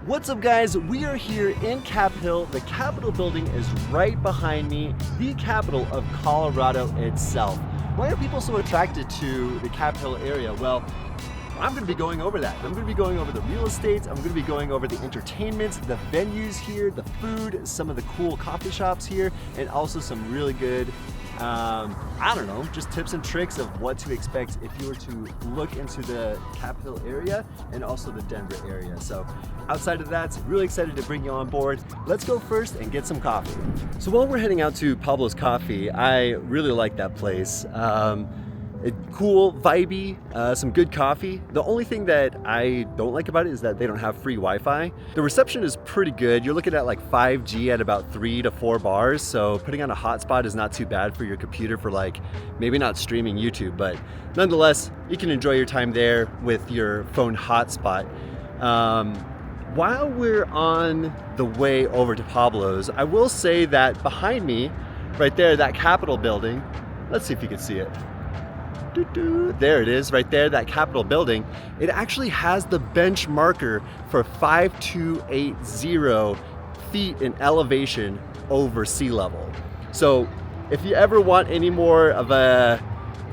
What's up, guys? We are here in Cap Hill. The Capitol building is right behind me, the capital of Colorado itself. Why are people so attracted to the Cap Hill area? Well, I'm going to be going over that. I'm going to be going over the real estate. I'm going to be going over the entertainment, the venues here, the food, some of the cool coffee shops here, and also some really good, I don't know, just tips and tricks of what to expect if you were to look into the Cap Hill area and also the Denver area. So outside of that, really excited to bring you on board. Let's go first and get some coffee. So while we're heading out to Pablo's Coffee, I really like that place. Cool, vibey, some good coffee. The only thing that I don't like about it is that they don't have free Wi-Fi. The reception is pretty good. You're looking at like 5G at about 3 to 4 bars, so putting on a hotspot is not too bad for your computer for like, maybe not streaming YouTube, but nonetheless, you can enjoy your time there with your phone hotspot. While we're on the way over to Pablo's, I will say that behind me, right there, that Capitol building, let's see if you can see it. There it is right there, that Capitol building. It actually has the bench marker for 5280 feet in elevation over sea level. So if you ever want any more of a,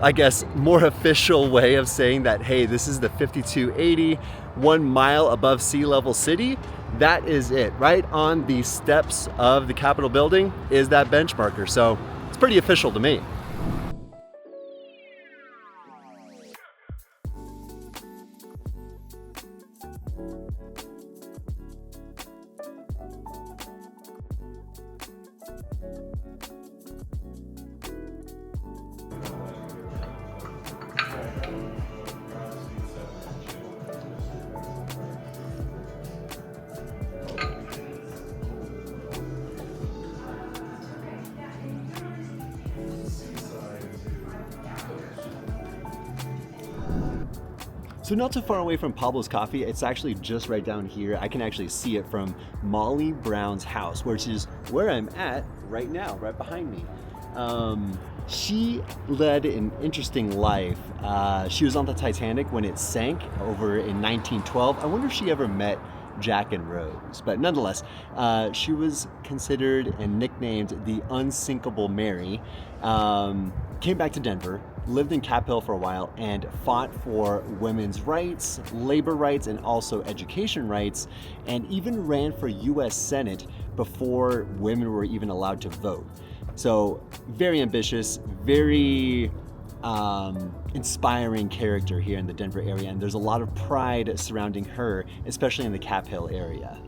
I guess, more official way of saying that, hey, this is the 5280, 1 mile above sea level city, that is it. Right on the steps of the Capitol building is that bench marker. So it's pretty official to me. So not too far away from Pablo's Coffee, it's actually just right down here. I can actually see it from Molly Brown's house, which is where I'm at right now, right behind me. She led an interesting life. She was on the Titanic when it sank over in 1912. I wonder if she ever met Jack and Rose, but nonetheless, she was considered and nicknamed the Unsinkable Mary. Came back to Denver, lived in Cap Hill for a while, and fought for women's rights, labor rights, and also education rights, and even ran for US Senate before women were even allowed to vote. So very ambitious, very inspiring character here in the Denver area, and there's a lot of pride surrounding her, especially in the Cap Hill area.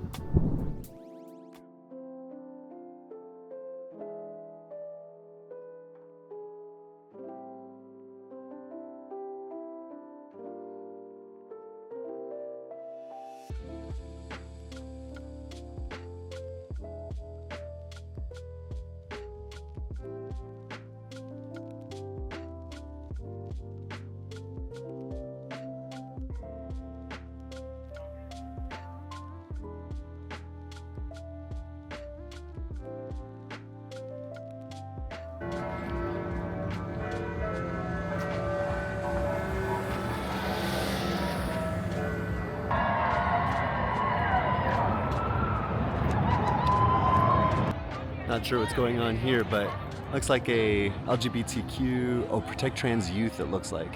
Not sure what's going on here, but looks like a LGBTQ, protect trans youth, it looks like.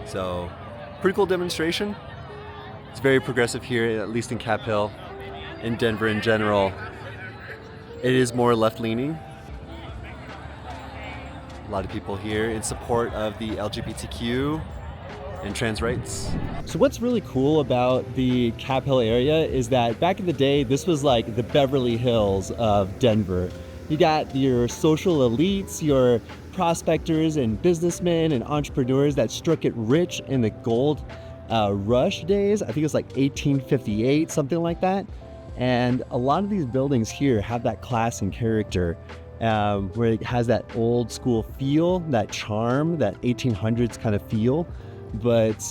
So, pretty cool demonstration. It's very progressive here, at least in Cap Hill, in Denver in general. It is more left-leaning. A lot of people here in support of the LGBTQ and trans rights. So what's really cool about the Cap Hill area is that back in the day, this was like the Beverly Hills of Denver. You got your social elites, your prospectors and businessmen and entrepreneurs that struck it rich in the gold rush days. I think it was like 1858, something like that. And a lot of these buildings here have that class and character, where it has that old school feel, that charm, that 1800s kind of feel. But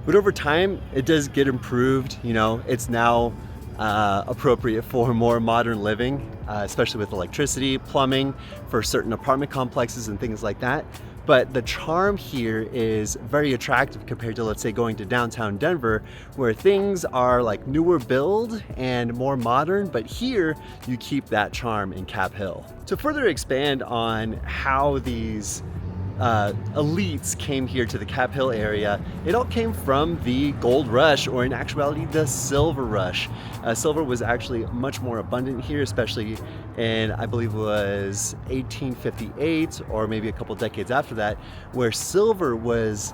over time, it does get improved. You know, it's now appropriate for more modern living, especially with electricity, plumbing for certain apartment complexes and things like that. but the charm here is very attractive compared to, let's say, going to downtown Denver, where things are like newer build and more modern, but here you keep that charm in Cap Hill. To further expand on how these elites came here to the Cap Hill area, it all came from the gold rush, or in actuality the silver rush. Silver was actually much more abundant here, especially in, I believe it was 1858 or maybe a couple decades after that, where silver was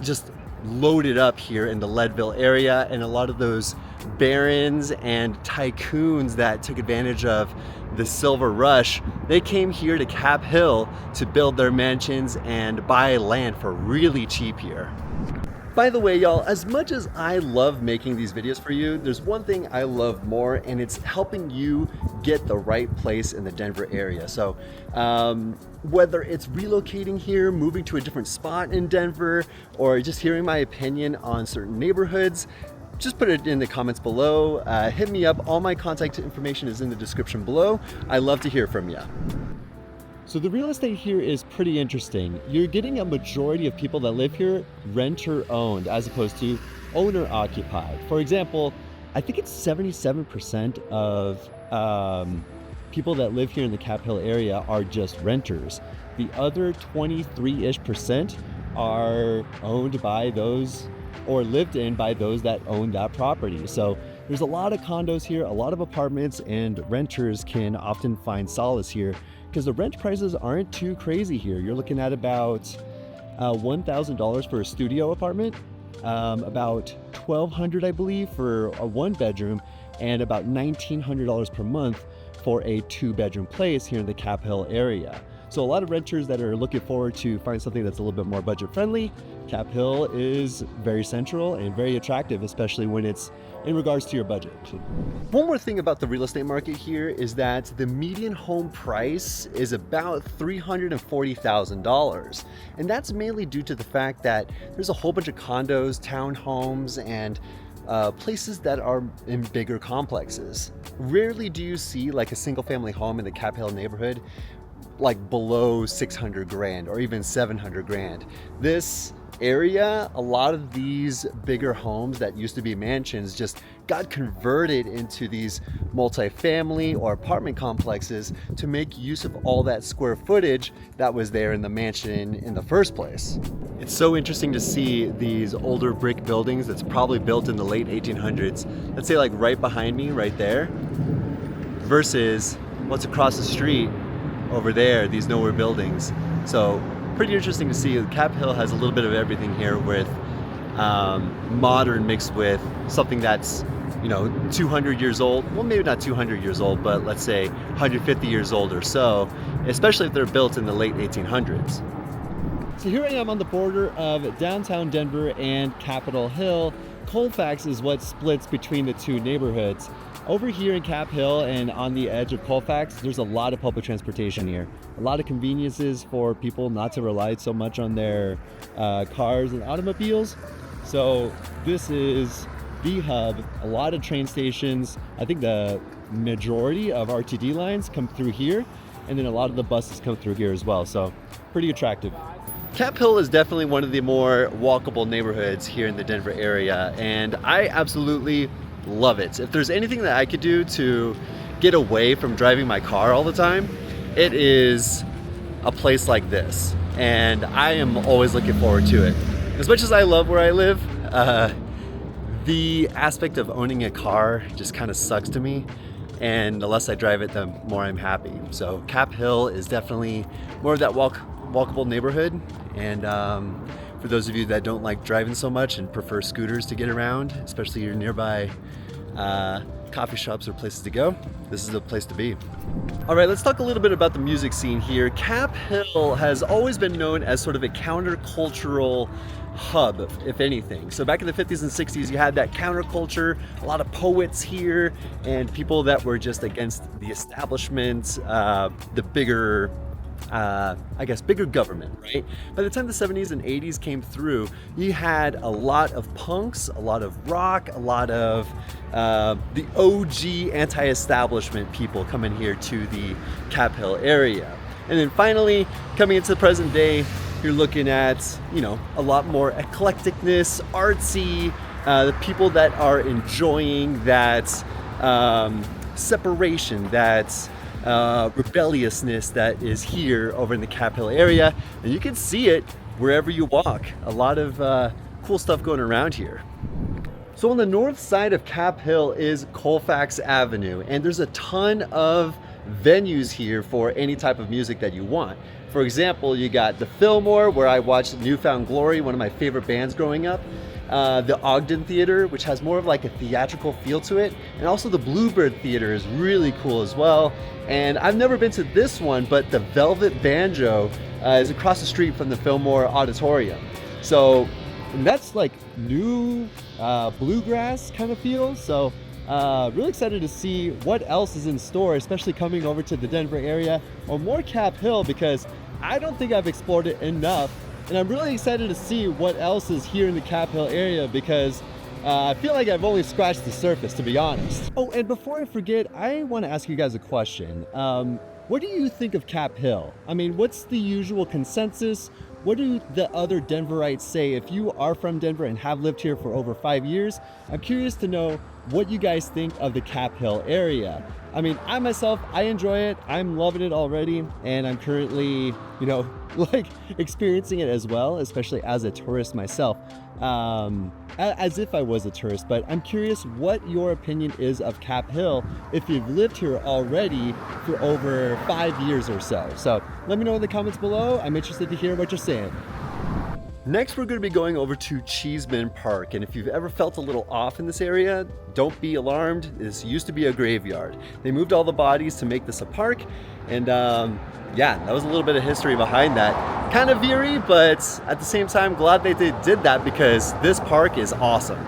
just loaded up here in the Leadville area, and a lot of those barons and tycoons that took advantage of the silver rush, they came here to Cap Hill to build their mansions and buy land for really cheap here. By the way, y'all, as much as I love making these videos for you, there's one thing I love more, and it's helping you get the right place in the Denver area. So whether it's relocating here, moving to a different spot in Denver, or just hearing my opinion on certain neighborhoods, just put it in the comments below. Hit me up. All my contact information is in the description below. I love to hear from you. So the real estate here is pretty interesting. You're getting a majority of people that live here renter owned as opposed to owner occupied. For example, I think it's 77% of people that live here in the Cap Hill area are just renters. The other 23-ish% are owned by those, or lived in by those that own that property. So there's a lot of condos here, a lot of apartments, and renters can often find solace here because the rent prices aren't too crazy here. You're looking at about $1,000 for a studio apartment, about $1,200 I believe for a 1-bedroom, and about $1,900 per month for a 2-bedroom place here in the Cap Hill area. So a lot of renters that are looking forward to find something that's a little bit more budget friendly. Cap Hill is very central and very attractive, especially when it's in regards to your budget. One more thing about the real estate market here is that the median home price is about $340,000. And that's mainly due to the fact that there's a whole bunch of condos, townhomes, and places that are in bigger complexes. Rarely do you see like a single family home in the Cap Hill neighborhood like below 600 grand or even 700 grand. This area, a lot of these bigger homes that used to be mansions just got converted into these multifamily or apartment complexes to make use of all that square footage that was there in the mansion in the first place. It's so interesting to see these older brick buildings that's probably built in the late 1800s, let's say like right behind me right there, versus what's across the street over there, these newer buildings. So pretty interesting to see. Cap Hill has a little bit of everything here, with modern mixed with something that's, you know, 200 years old. Well, maybe not 200 years old, but let's say 150 years old or so, especially if they're built in the late 1800s. So here I am on the border of downtown Denver and Capitol Hill. Colfax is what splits between the two neighborhoods. Over here in Cap Hill and on the edge of Colfax, there's a lot of public transportation here. A lot of conveniences for people not to rely so much on their cars and automobiles. So this is the hub. A lot of train stations. I think the majority of RTD lines come through here, and then a lot of the buses come through here as well. So pretty attractive. Cap Hill is definitely one of the more walkable neighborhoods here in the Denver area, and I absolutely love it. If there's anything that I could do to get away from driving my car all the time, it is a place like this, and I am always looking forward to it. As much as I love where I live, the aspect of owning a car just kind of sucks to me, and the less I drive it, the more I'm happy. So Cap Hill is definitely more of that walkable neighborhood, and for those of you that don't like driving so much and prefer scooters to get around, especially your nearby coffee shops or places to go, this is the place to be. All right, let's talk a little bit about the music scene here. Cap Hill has always been known as sort of a countercultural hub, if anything. So back in the 50s and 60s, you had that counterculture, a lot of poets here, and people that were just against the establishment, the bigger bigger government, right? By the time the 70s and 80s came through, you had a lot of punks, a lot of rock, a lot of the OG anti-establishment people coming here to the Cap Hill area. And then finally, coming into the present day, You're looking at, you know, a lot more eclecticness, artsy, the people that are enjoying that separation, that rebelliousness that is here over in the Cap Hill area, and you can see it wherever you walk. A lot of cool stuff going around here. So on the north side of Cap Hill is Colfax Avenue, and there's a ton of venues here for any type of music that you want. For example, you got the Fillmore, where I watched Newfound Glory, one of my favorite bands growing up. The Ogden Theater, which has more of like a theatrical feel to it. And also the Bluebird Theater is really cool as well. And I've never been to this one, but the Velvet Banjo is across the street from the Fillmore Auditorium. So that's like new bluegrass kind of feel. So really excited to see what else is in store, especially coming over to the Denver area or more Cap Hill, because I don't think I've explored it enough. And I'm really excited to see what else is here in the Cap Hill area, because I feel like I've only scratched the surface, to be honest. Oh, and before I forget, I want to ask you guys a question. What do you think of Cap Hill? I mean, what's the usual consensus? What do the other Denverites say? If you are from Denver and have lived here for over 5 years, I'm curious to know what you guys think of the Cap Hill area. I mean, I myself, I enjoy it. I'm loving it already. And I'm currently, you know, like experiencing it as well, especially as a tourist myself, as if I was a tourist. But I'm curious what your opinion is of Cap Hill if you've lived here already for over 5 years or so. So let me know in the comments below. I'm interested to hear what you're saying. Next, we're going to be going over to Cheesman Park, and if you've ever felt a little off in this area, don't be alarmed. This used to be a graveyard. They moved all the bodies to make this a park, and yeah, that was a little bit of history behind that. Kind of eerie, but at the same time, glad they did that, because this park is awesome.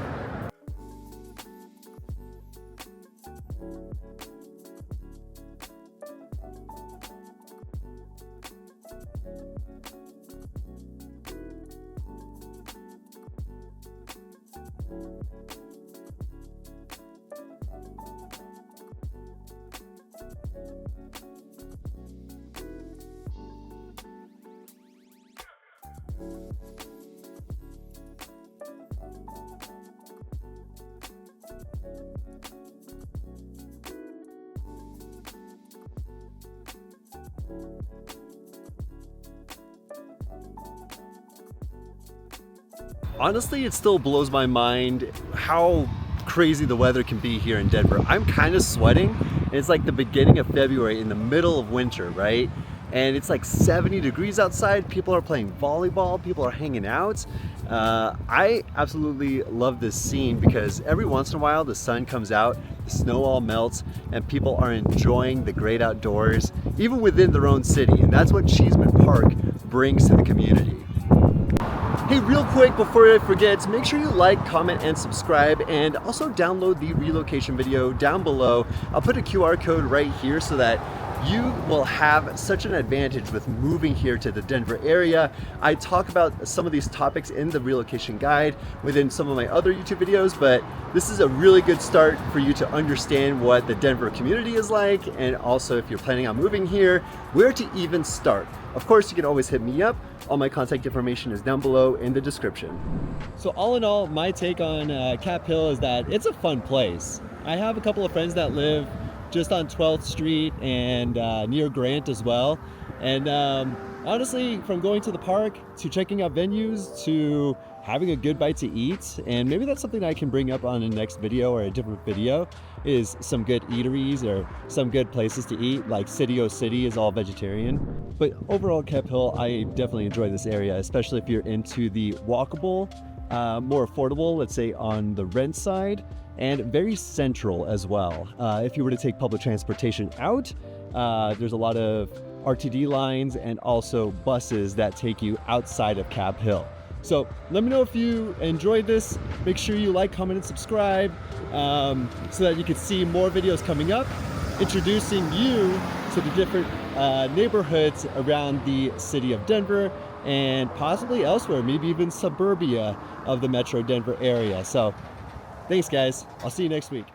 Honestly, it still blows my mind how crazy the weather can be here in Denver. I'm kind of sweating. It's like the beginning of February in the middle of winter, right? And it's like 70 degrees outside. People are playing volleyball. People are hanging out. I absolutely love this scene because every once in a while the sun comes out, the snow all melts, and people are enjoying the great outdoors, even within their own city. And that's what Cheesman Park brings to the community. Hey, real quick before I forget, make sure you like, comment, and subscribe, and also download the relocation video down below. I'll put a QR code right here so that you will have such an advantage with moving here to the Denver area. I talk about some of these topics in the relocation guide within some of my other YouTube videos, but this is a really good start for you to understand what the Denver community is like, and also if you're planning on moving here, where to even start. Of course, you can always hit me up. All my contact information is down below in the description. So all in all, my take on Cap Hill is that it's a fun place. I have a couple of friends that live just on 12th Street and near Grant as well. And honestly, from going to the park to checking out venues to having a good bite to eat, and maybe that's something I can bring up on the next video or a different video, is some good eateries or some good places to eat, like City O City is all vegetarian. But overall, Cap Hill, I definitely enjoy this area, especially if you're into the walkable, more affordable, let's say on the rent side, and very central as well. If you were to take public transportation out, there's a lot of RTD lines and also buses that take you outside of Cap Hill. So let me know if you enjoyed this. Make sure you like, comment, and subscribe so that you can see more videos coming up, introducing you to the different neighborhoods around the city of Denver and possibly elsewhere, maybe even suburbia of the Metro Denver area. So thanks, guys. I'll see you next week.